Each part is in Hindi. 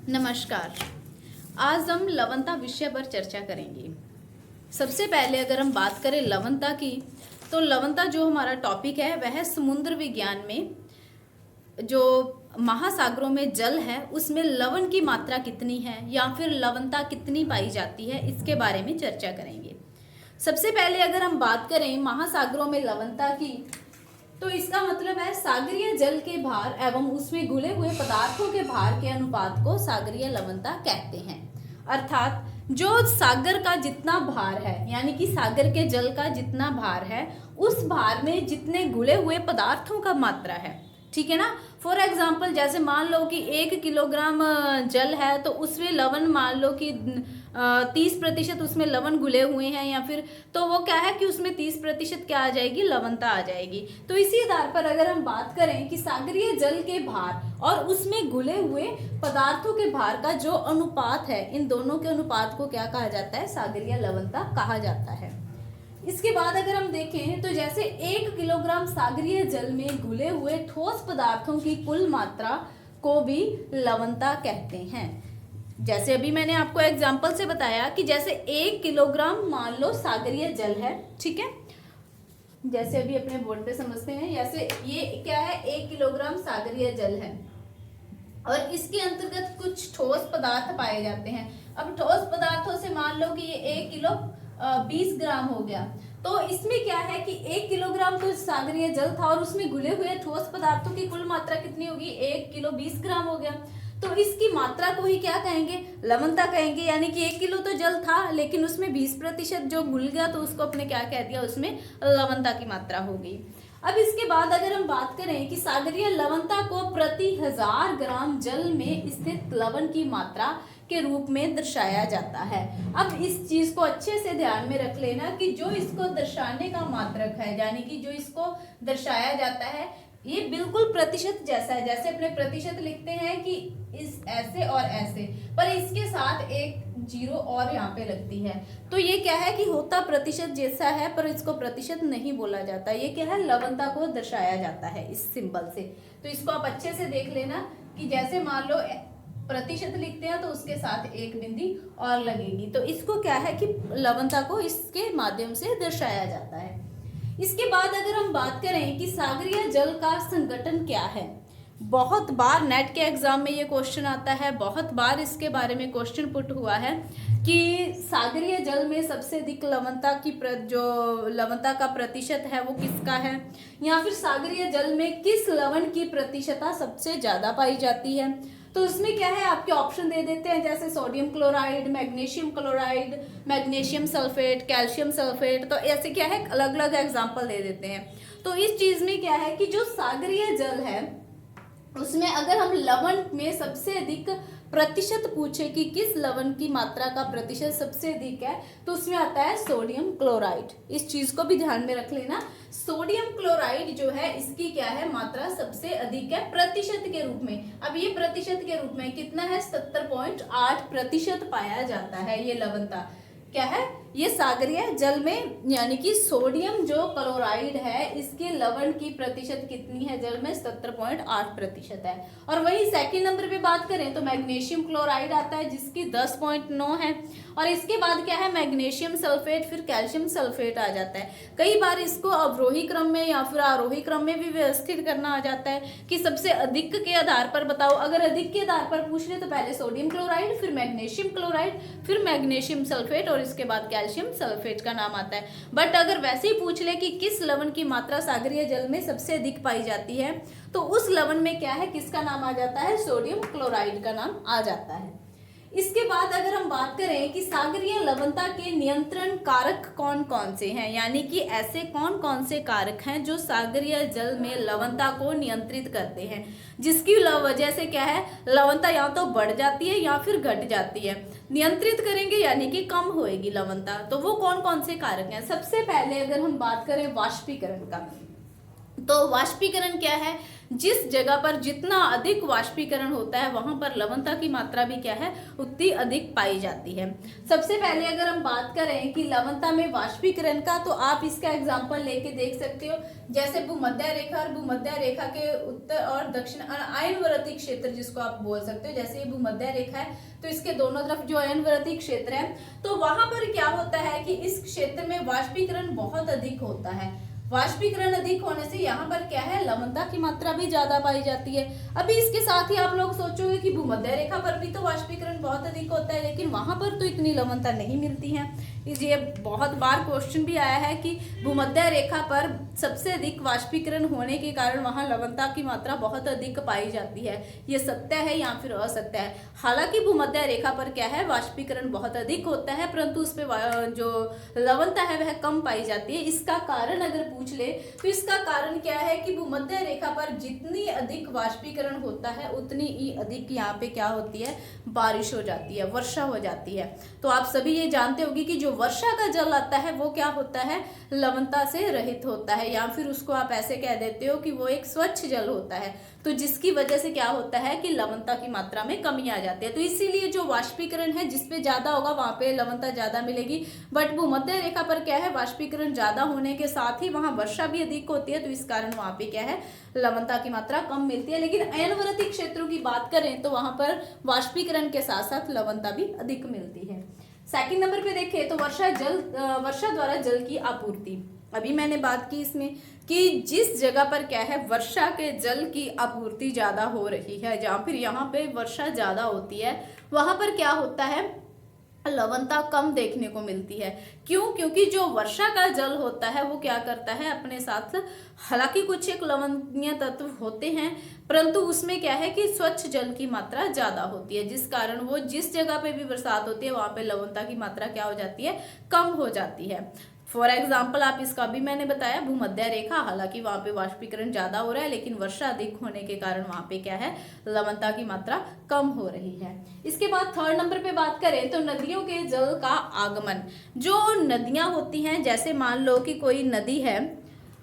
नमस्कार। आज हम लवणता विषय पर चर्चा करेंगे। सबसे पहले अगर हम बात करें लवणता की, तो लवणता जो हमारा टॉपिक है वह समुद्र विज्ञान में जो महासागरों में जल है उसमें लवण की मात्रा कितनी है या फिर लवणता कितनी पाई जाती है, इसके बारे में चर्चा करेंगे। सबसे पहले अगर हम बात करें महासागरों में लवणता की, तो इसका मतलब है सागरीय जल के भार एवं उसमें घुले हुए पदार्थों के भार के अनुपात को सागरीय लवणता कहते हैं। अर्थात जो सागर का जितना भार है, यानी कि सागर के जल का जितना भार है, उस भार में जितने घुले हुए पदार्थों का मात्रा है, ठीक है ना। फॉर एग्जाम्पल जैसे मान लो कि 1 किलोग्राम जल है तो उसमें लवण मान लो कि 30% उसमें लवण घुले हुए हैं, या फिर तो वो क्या है कि उसमें 30% क्या आ जाएगी, लवणता आ जाएगी। तो इसी आधार पर अगर हम बात करें कि सागरीय जल के भार और उसमें घुले हुए पदार्थों के भार का जो अनुपात है, इन दोनों के अनुपात को क्या कहा जाता है, सागरीय लवणता कहा जाता है। इसके बाद अगर हम देखें तो जैसे 1 किलोग्राम सागरीय जल में घुले हुए ठोस पदार्थों की कुल मात्रा को भी लवणता कहते हैं। जैसे अभी मैंने आपको एग्जांपल से बताया कि जैसे 1 किलोग्राम मान लो सागरीय जल है, ठीक है। जैसे अभी अपने बोर्ड पे समझते हैं, जैसे ये क्या है, 1 किलोग्राम सागरीय जल है और इसके अंतर्गत कुछ ठोस पदार्थ पाए जाते हैं। अब ठोस पदार्थों से मान लो कि ये 1 किलो 20 ग्राम हो गया, तो इसमें क्या है कि 1 किलोग्राम तो सागरीय जल था और उसमें घुले हुए ठोस पदार्थों की कुल मात्रा कितनी होगी, 1 किलो 20 ग्राम हो गया। तो इसकी मात्रा को ही क्या कहेंगे, लवणता कहेंगे। यानी कि 1 किलो तो जल था लेकिन उसमें 20% जो घुल गया, तो उसको अपने क्या कह दिया, उसमें लवणता की मात्रा होगी। अब इसके बाद अगर हम बात करें कि सागरीय लवणता को प्रति 1000 ग्राम जल में स्थित लवण की मात्रा के रूप में दर्शाया जाता है। अब इस चीज को अच्छे से ध्यान में रख लेना कि जो इसको दर्शाने का मात्रक है, यानी कि जो इसको दर्शाया जाता है, ये बिल्कुल प्रतिशत जैसा है। जैसे अपने प्रतिशत लिखते हैं कि इस ऐसे और ऐसे, पर इसके साथ एक जीरो और यहाँ पे लगती है, तो ये क्या है कि होता प्रतिशत जैसा है, पर इसको प्रतिशत नहीं बोला जाता। ये क्या है, लवणता को दर्शाया जाता है इस सिंबल से। तो इसको आप अच्छे से देख लेना कि जैसे मान लो प्रतिशत लिखते हैं तो उसके साथ एक बिंदी और लगेगी, तो इसको क्या है कि लवणता को इसके माध्यम से दर्शाया जाता है। इसके बाद अगर हम बात करें कि सागरीय जल का संगठन क्या है, बहुत बार नेट के एग्जाम में ये क्वेश्चन आता है, बहुत बार इसके बारे में क्वेश्चन पुट हुआ है कि सागरीय जल में सबसे अधिक लवणता की जो लवणता का प्रतिशत है वो किसका है, या फिर सागरीय जल में किस लवण की प्रतिशतता सबसे ज्यादा पाई जाती है। तो उसमें क्या है, आपके ऑप्शन दे देते हैं, जैसे sodium chloride, magnesium sulphate, calcium sulphate. तो ऐसे क्या है, अलग अलग एग्जांपल दे देते हैं। तो इस चीज में क्या है कि जो सागरीय जल है उसमें अगर हम लवण में सबसे अधिक प्रतिशत पूछे कि किस लवण की मात्रा का प्रतिशत सबसे अधिक है, तो उसमें आता है सोडियम क्लोराइड। इस चीज को भी ध्यान में रख लेना। सोडियम क्लोराइड जो है इसकी क्या है, मात्रा सबसे अधिक है प्रतिशत के रूप में। अब ये प्रतिशत के रूप में कितना है, 70.8% पाया जाता है। ये लवणता क्या है, ये सागरीय जल में, यानी कि सोडियम जो क्लोराइड है इसके लवण की प्रतिशत कितनी है जल में, 70.8% है। और वही सेकंड नंबर पे बात करें तो मैग्नीशियम क्लोराइड आता है जिसकी 10.9 है। और इसके बाद क्या है, मैग्नीशियम सल्फेट, फिर कैल्शियम सल्फेट आ जाता है। कई बार इसको अवरोही क्रम में या फिर आरोही क्रम में भी व्यवस्थित करना आ जाता है कि सबसे अधिक के आधार पर बताओ। अगर अधिक के आधार पर पूछ ले तो पहले सोडियम क्लोराइड, फिर मैग्नीशियम क्लोराइड, फिर मैग्नीशियम सल्फेट और इसके बाद कैल्शियम सल्फेट का नाम आता है। बट अगर वैसे ही पूछ ले कि किस लवण की मात्रा सागरीय जल में सबसे अधिक पाई जाती है, तो उस लवण में क्या है, किसका नाम आ जाता है, सोडियम क्लोराइड का नाम आ जाता है। इसके बाद अगर हम बात करें कि सागरीय लवणता के नियंत्रण कारक कौन कौन से हैं, यानी कि ऐसे कौन कौन से कारक हैं जो सागरीय जल में लवणता को नियंत्रित करते हैं, जिसकी वजह से क्या है, लवणता या तो बढ़ जाती है या फिर घट जाती है। नियंत्रित करेंगे यानी कि कम होएगी लवणता, तो वो कौन कौन से कारक हैं। सबसे पहले अगर हम बात करें वाष्पीकरण का, तो वाष्पीकरण क्या है, जिस जगह पर जितना अधिक वाष्पीकरण होता है वहां पर लवणता की मात्रा भी क्या है, उतनी अधिक पाई जाती है। सबसे पहले अगर हम बात करें कि लवणता में वाष्पीकरण का, तो आप इसका एग्जांपल लेके देख सकते हो। जैसे भूमध्य रेखा और भूमध्य रेखा के उत्तर और दक्षिण अयनवर्ती क्षेत्र जिसको आप बोल सकते हो, जैसे ये भूमध्य रेखा है तो इसके दोनों तरफ जो अयनवर्ती क्षेत्र है, तो वहां पर क्या होता है कि इस क्षेत्र में वाष्पीकरण बहुत अधिक होता है। वाष्पीकरण अधिक होने से यहाँ पर क्या है, लवणता की मात्रा भी ज्यादा पाई जाती है। अभी इसके साथ ही आप लोग सोचोगे कि भूमध्य रेखा पर भी तो वाष्पीकरण बहुत अधिक होता है, लेकिन वहां पर तो इतनी लवणता नहीं मिलती है। ये बहुत बार क्वेश्चन भी आया है कि भूमध्य रेखा पर सबसे अधिक वाष्पीकरण होने के कारण वहां लवणता की मात्रा बहुत अधिक पाई जाती है। ये सत्य है या फिर असत्य है? हालांकि भूमध्य रेखा पर क्या है, वाष्पीकरण बहुत अधिक होता है, परंतु उस पर जो लवणता है वह कम पाई जाती है। इसका कारण अगर पूछ ले तो इसका कारण क्या है कि भूमध्य रेखा पर जितनी अधिक वाष्पीकरण होता है उतनी ही अधिक यहाँ पे क्या होती है, बारिश हो जाती है, वर्षा हो जाती है। तो आप सभी ये जानते होंगे कि जो वर्षा का जल आता है वो क्या होता है, लवणता से रहित होता है, या फिर उसको आप ऐसे कह देते हो कि वो एक स्वच्छ जल होता है। तो जिसकी वजह से क्या होता है कि लवणता की मात्रा में कमी आ जाती है। तो इसीलिए जो वाष्पीकरण है जिसपे ज्यादा होगा वहां पे लवणता ज्यादा मिलेगी। बट भूमध्य रेखा पर क्या है, वाष्पीकरण ज्यादा होने के साथ ही वहां वर्षा भी अधिक होती है, तो इस कारण वहां पे क्या है, लवणता की मात्रा कम मिलती है। लेकिन अयनवर्ती क्षेत्रों की बात करें तो वहां पर वाष्पीकरण के साथ साथ लवणता भी अधिक मिलती है। सेकंड नंबर पे देखें तो वर्षा द्वारा जल की आपूर्ति। अभी मैंने बात की इसमें कि जिस जगह पर क्या है, वर्षा के जल की आपूर्ति ज्यादा हो रही है, जहां फिर यहाँ पे वर्षा ज्यादा होती है वहां पर क्या होता है, लवणता कम देखने को मिलती है। क्यों? क्योंकि जो वर्षा का जल होता है वो क्या करता है अपने साथ, हालांकि कुछ एक लवणीय तत्व होते हैं, परंतु उसमें क्या है कि स्वच्छ जल की मात्रा ज्यादा होती है, जिस कारण वो जिस जगह पे भी बरसात होती है वहां पे लवणता की मात्रा क्या हो जाती है, कम हो जाती है। फॉर एग्जाम्पल आप इसका भी मैंने बताया, भूमध्य रेखा, हालांकि वहां पे वाष्पीकरण ज्यादा हो रहा है लेकिन वर्षा अधिक होने के कारण वहां पे क्या है, लवणता की मात्रा कम हो रही है। इसके बाद थर्ड नंबर पे बात करें तो नदियों के जल का आगमन। जो नदियां होती हैं, जैसे मान लो कि कोई नदी है,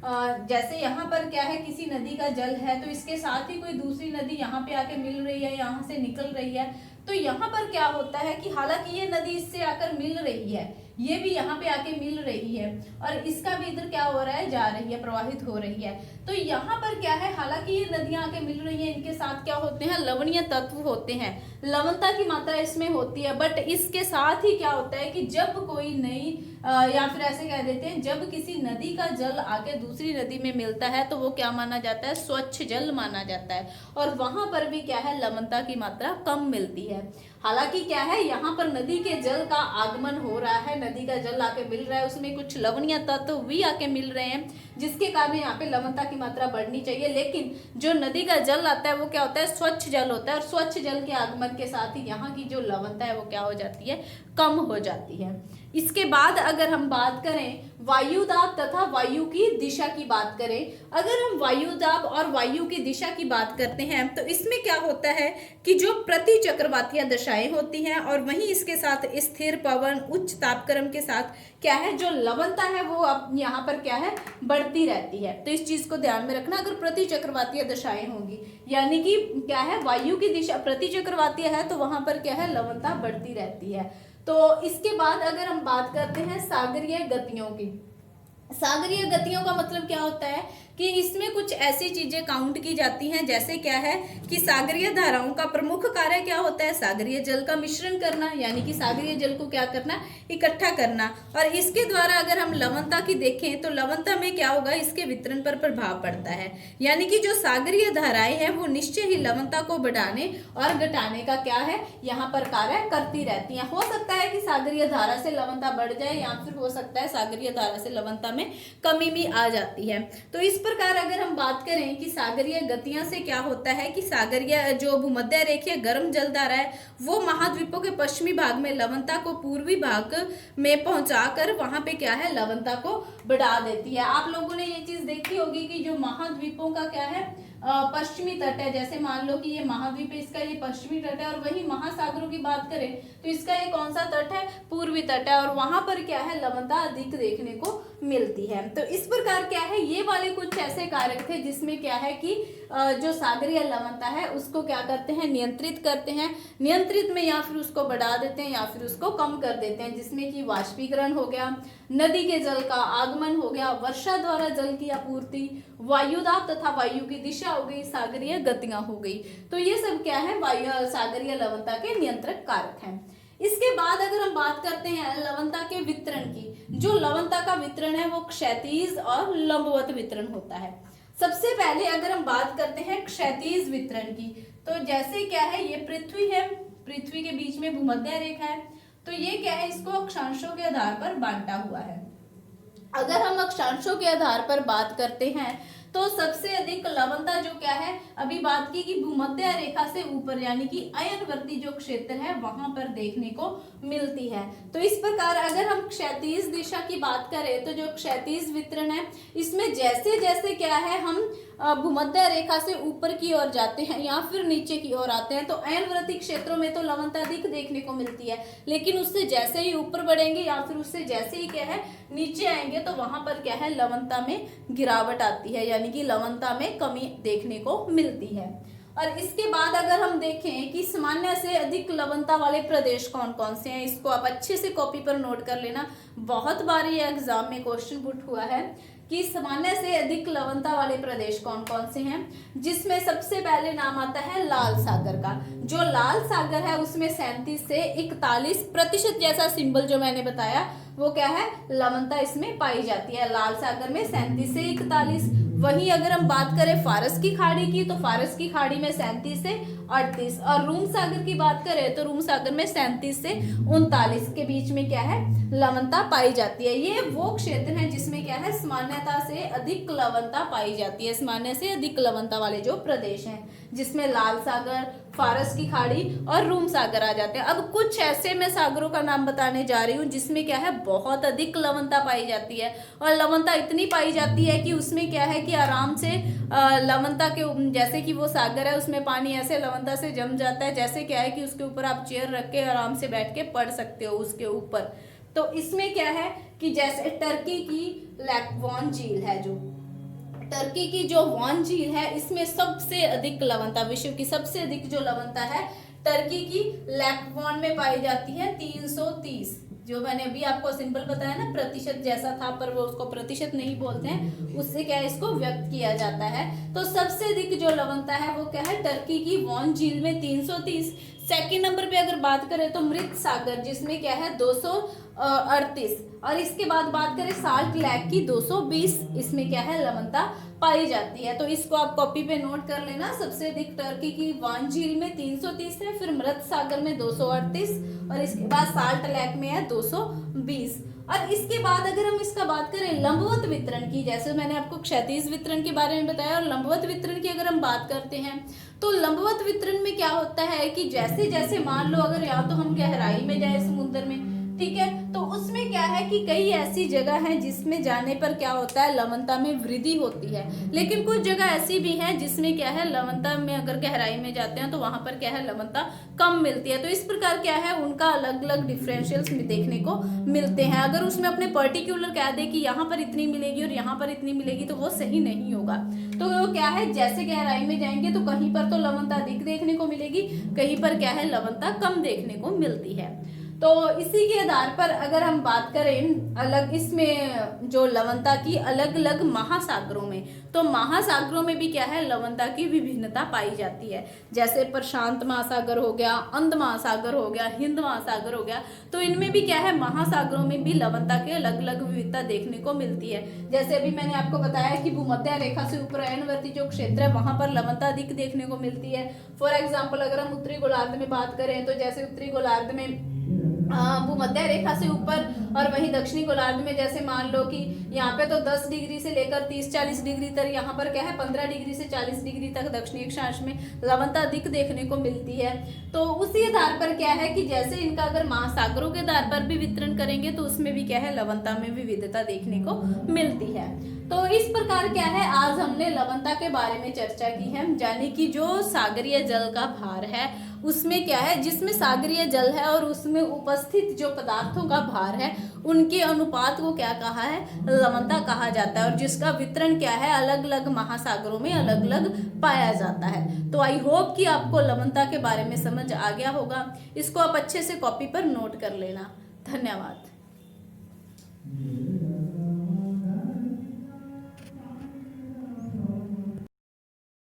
जैसे यहाँ पर क्या है, किसी नदी का जल है तो इसके साथ ही कोई दूसरी नदी यहाँ पे आके मिल रही है, यहाँ से निकल रही है, तो यहाँ पर क्या होता है कि हालांकि ये नदी इससे आकर मिल रही है, ये भी यहाँ पे आके मिल रही है और इसका भी इधर क्या हो रहा है, जा रही है, प्रवाहित हो रही है। तो यहाँ पर क्या है, हालांकि ये नदियां आके मिल रही हैं, इनके साथ क्या होते हैं, लवणीय तत्व होते हैं, लवणता की मात्रा इसमें होती है। बट इसके साथ ही क्या होता है कि जब कोई नई या फिर ऐसे कह देते हैं, जब किसी नदी का जल आके दूसरी नदी में मिलता है तो वो क्या माना जाता है, स्वच्छ जल माना जाता है, और वहां पर भी क्या है, लवणता की मात्रा कम मिलती है। हालांकि क्या है, यहाँ पर नदी के जल का आगमन हो रहा है, नदी का जल आके मिल रहा है, उसमें कुछ लवणीय तत्व भी आके मिल रहे हैं, जिसके कारण यहाँ पे लवणता की मात्रा बढ़नी चाहिए। लेकिन जो नदी का जल आता है वो क्या होता है, स्वच्छ जल होता है, और स्वच्छ जल के आगमन के साथ ही यहाँ की जो लवणता है वो क्या हो जाती है, कम हो जाती है। इसके बाद अगर हम बात करें वायु दाब तथा वायु की दिशा की बात करें, अगर हम वायु दाब और वायु की दिशा की बात करते हैं तो इसमें क्या होता है कि जो प्रति चक्रवातीय दशाएं होती हैं और वहीं इसके साथ स्थिर पवन उच्च तापक्रम के साथ क्या है, जो लवणता है वो अब यहाँ पर क्या है, बढ़ती रहती है। तो इस चीज को ध्यान में रखना, अगर प्रति चक्रवातीय दशाएं होंगी यानी कि क्या है, वायु की दिशा प्रति चक्रवातीय है तो वहां पर क्या है, लवणता बढ़ती रहती है। तो इसके बाद अगर हम बात करते हैं सागरीय गतियों की, सागरीय गतियों का मतलब क्या होता है कि इसमें कुछ ऐसी चीजें काउंट की जाती हैं, जैसे क्या है कि सागरीय धाराओं का प्रमुख कार्य क्या होता है, सागरीय जल का मिश्रण करना, यानी कि सागरीय जल को क्या करना, इकट्ठा करना। और इसके द्वारा अगर हम लवणता की देखें तो लवणता में क्या होगा, इसके वितरण पर प्रभाव पड़ता है, यानी कि जो सागरीय धाराएं हैं वो निश्चय ही लवणता को बढ़ाने और घटाने का क्या है, यहाँ पर कार्य करती रहती हैं। हो सकता है कि सागरीय धारा से लवणता बढ़ जाए या फिर हो सकता है सागरीय धारा से लवणता में कमी भी आ जाती है। तो इस प्रकार अगर हम बात करें कि सागरीय गतियां से क्या होता है कि सागरीय जो भूमध्य रेखीय गर्म जलधारा है वो महाद्वीपों के पश्चिमी भाग में लवणता को पूर्वी भाग में पहुंचाकर वहां पे क्या है, लवणता को बढ़ा देती है। आप लोगों ने ये चीज देखी होगी कि जो महाद्वीपों का क्या है, पश्चिमी तट है, जैसे मान लो कि ये महाद्वीप है, इसका ये पश्चिमी तट है, और वही महासागरों की बात करें तो इसका ये कौन सा तट है, पूर्वी तट है, और वहां पर क्या है, लवणता अधिक देखने को मिलती है। तो इस प्रकार क्या है, ये वाले कुछ ऐसे कारक थे जिसमें क्या है कि जो सागरीय लवणता है उसको क्या करते हैं, नियंत्रित करते हैं। नियंत्रित में या फिर उसको बढ़ा देते हैं या फिर उसको कम कर देते हैं, जिसमें कि वाष्पीकरण हो गया, नदी के जल का आगमन हो गया, वर्षा द्वारा जल की आपूर्ति, वायुदाब तथा वायु की दिशा हो गई, सागरीय गतियां हो गई। तो ये सब क्या है, सागरीय लवणता के नियंत्रक कारक हैं। इसके बाद अगर हम बात करते हैं लवणता के वितरण की, जो लवणता का वितरण है वो क्षैतिज और लंबवत वितरण होता है। सबसे पहले अगर हम बात करते हैं क्षैतिज वितरण की, तो जैसे क्या है, ये पृथ्वी है, पृथ्वी के बीच में भूमध्य रेखा है, तो ये क्या है, इसको अक्षांशों के आधार पर बांटा हुआ है। अगर हम अक्षांशों के आधार पर बात करते हैं तो सबसे अधिक लवणता जो क्या है, अभी बात की कि भूमध्य रेखा से ऊपर यानी कि अयनवर्ती जो क्षेत्र है वहां पर देखने को मिलती है। तो इस प्रकार अगर हम क्षैतिज दिशा की बात करें तो जो क्षैतिज वितरण है इसमें जैसे जैसे क्या है, हम भूमध्य रेखा से ऊपर की ओर जाते हैं या फिर नीचे की ओर आते हैं तो अयनवर्ती क्षेत्रों में तो लवणता अधिक देखने को मिलती है, लेकिन उससे जैसे ही ऊपर बढ़ेंगे या फिर उससे जैसे ही क्या है नीचे आएंगे तो वहां पर क्या है, लवणता में गिरावट आती है, यानी कि लवणता में कमी देखने को मिलती है। और इसके बाद अगर हम देखें कि सामान्य से अधिक लवणता वाले प्रदेश कौन कौन से हैं, इसको आप अच्छे से कॉपी पर नोट कर लेना, बहुत बार ये एग्जाम में क्वेश्चन पुट हुआ है कि सामान्य से अधिक लवणता वाले प्रदेश कौन कौन से हैं, जिसमें सबसे पहले नाम आता है लाल सागर का। जो लाल सागर है उसमें 37 से 41% जैसा सिंबल जो मैंने बताया वो क्या है, लवणता इसमें पाई जाती है। लाल सागर में 37 से 41। वहीं अगर हम बात करें फारस की खाड़ी की, तो फारस की खाड़ी में 37 से 38, और रूम सागर की बात करें तो रूम सागर में 37 से 39 के बीच में क्या है, लवणता पाई जाती है। ये वो क्षेत्र है जिसमें क्या है, सामान्यता से अधिक लवणता पाई जाती है। सामान्य से अधिक लवणता वाले जो प्रदेश हैं जिसमें लाल सागर, फारस की खाड़ी और रूम सागर आ जाते हैं। अब कुछ ऐसे मैं सागरों का नाम बताने जा रही हूँ जिसमें क्या है, बहुत अधिक लवणता पाई जाती है, और लवणता इतनी पाई जाती है कि उसमें क्या है कि आराम से लवणता के, जैसे कि वो सागर है उसमें पानी ऐसे लवणता से जम जाता है, जैसे क्या है कि उसके ऊपर आप चेयर रख के आराम से बैठ के पढ़ सकते हो उसके ऊपर। तो इसमें क्या है कि जैसे टर्की की लैक्वान झील है, जो टर्की की जो वान झील है इसमें सबसे अधिक लवणता, विश्व की सबसे अधिक जो लवणता है टर्की की लैक्वान में पाई जाती है 330। जो मैंने अभी आपको सिंपल बताया ना, प्रतिशत जैसा था पर वो उसको प्रतिशत नहीं बोलते हैं, उससे क्या है इसको व्यक्त किया जाता है। तो सबसे अधिक जो लवणता है वो क्या है, टर्की की वान झील में 330। सेकेंड नंबर पे अगर बात करें तो मृत सागर जिसमें क्या है 238, और इसके बाद बात करें साल्ट लेक की 220, इसमें क्या है लवणता पाई जाती है। तो इसको आप कॉपी पे नोट कर लेना। सबसे अधिक टर्की की वान झील में 330 है, फिर मृत सागर में 238 और इसके बाद साल्ट लेक में है 220। और इसके बाद अगर हम इसका बात करें लंबवत वितरण की, जैसे मैंने आपको क्षैतिज वितरण के बारे में बताया, और लंबवत वितरण की अगर हम बात करते हैं तो लंबवत वितरण में क्या होता है कि जैसे जैसे मान लो अगर या तो हम गहराई में जाए समुद्र में, ठीक है, तो उसमें क्या है कि कई ऐसी जगह हैं जिसमें जाने पर क्या होता है, लवणता में वृद्धि होती है, लेकिन कुछ जगह ऐसी भी हैं जिसमें क्या है लवणता में अगर गहराई में जाते हैं तो वहां पर क्या है लवणता कम मिलती है। तो इस प्रकार क्या है उनका अलग अलग डिफरेंशियल्स देखने को मिलते हैं। अगर उसमें अपने पर्टिकुलर कह दे कि यहाँ पर इतनी मिलेगी और यहाँ पर इतनी मिलेगी तो वो सही नहीं होगा। तो वो क्या है, जैसे गहराई में जाएंगे तो कहीं पर तो लवणता अधिक देखने को मिलेगी, कहीं पर क्या है लवणता कम देखने को मिलती है। तो इसी के आधार पर अगर हम बात करें अलग इसमें जो लवणता की अलग अलग महासागरों में, तो महासागरों में भी क्या है लवणता की विभिन्नता पाई जाती है। जैसे प्रशांत महासागर हो गया, अंध महासागर हो गया, हिंद महासागर हो गया, तो इनमें भी क्या है महासागरों में भी लवणता की अलग अलग विविधता देखने को मिलती है। जैसे अभी मैंने आपको बताया कि भूमध्य रेखा से ऊपर अयनवर्ती जो क्षेत्र है वहां पर लवणता अधिक देखने को मिलती है। फॉर एग्जाम्पल अगर हम उत्तरी गोलार्ध में बात करें तो जैसे उत्तरी गोलार्ध में भूमध्य रेखा से ऊपर, और वहीं दक्षिणी गोलार्ध में जैसे मान लो कि यहाँ पे तो 10 डिग्री से लेकर 30-40 डिग्री तक, यहाँ पर क्या है 15 डिग्री से 40 डिग्री तक दक्षिणी अक्षांश में लवणता अधिक देखने को मिलती है। तो उसी आधार पर क्या है कि जैसे इनका अगर महासागरों के आधार पर भी वितरण करेंगे तो उसमें भी क्या है लवणता में विविधता देखने को मिलती है। तो इस प्रकार क्या है, आज हमने लवणता के बारे में चर्चा की है, यानी कि जो सागरीय जल का भार है उसमें क्या है, जिसमें सागरीय जल है और उसमें उपस्थित जो पदार्थों का भार है उनके अनुपात को क्या कहा है, लवणता कहा जाता है, और जिसका वितरण क्या है, अलग अलग महासागरों में अलग अलग पाया जाता है। तो आई होप कि आपको लवणता के बारे में समझ आ गया होगा। इसको आप अच्छे से कॉपी पर नोट कर लेना। धन्यवाद।